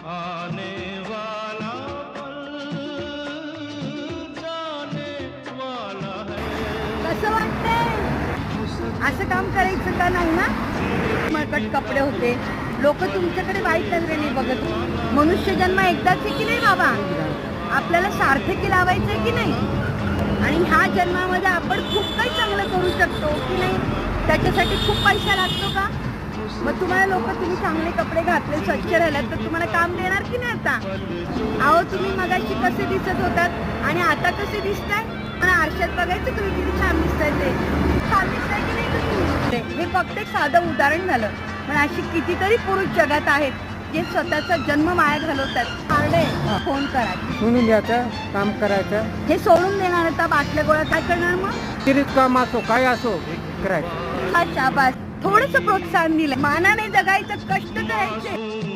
आने वाला पल जाने वाला है। कसं वाटतंय? असं काम करायचं का नाही ना? मळकट कपडे होते, लोक तुमच्याकडे वाईट नजरेने बघत. मनुष्य जन्म एकदाच आहे की नाही बाबा? आपल्याला सार्थकी लावायचंय की नाही? आणि ह्या जन्मामध्ये आपण खूप काही चांगलं करू शकतो की नाही? त्याच्यासाठी खूप पैसा लागतो का? मग तुम्हाला लोक तुम्ही चांगले कपडे घातले, स्वच्छ राहिलात तर तुम्हाला काम देणार की नाही आता? अहो तुम्ही मगाशी कसे दिसत होतात आणि आता कसे दिसताय? मला आरशात बघायचं तुम्ही किती छान दिसताय ते. छान दिसताय की नाही तुम्ही? हे फक्त एक साधं उदाहरण झालं, पण अशी कितीतरी पुरुष जगात आहेत जे स्वतःचा जन्म वाया घालवतात. आरडे फोन करा, सोडून द्यायचं, काम करायचं. हे सोडून देणार आता बाटल्या गोळा काय करणार मग? किरीत काम असो काय असो करायचं. अच्छा बस थोडंसं प्रोत्साहन दिलं. मानाने जगायचं, कष्ट करायचे.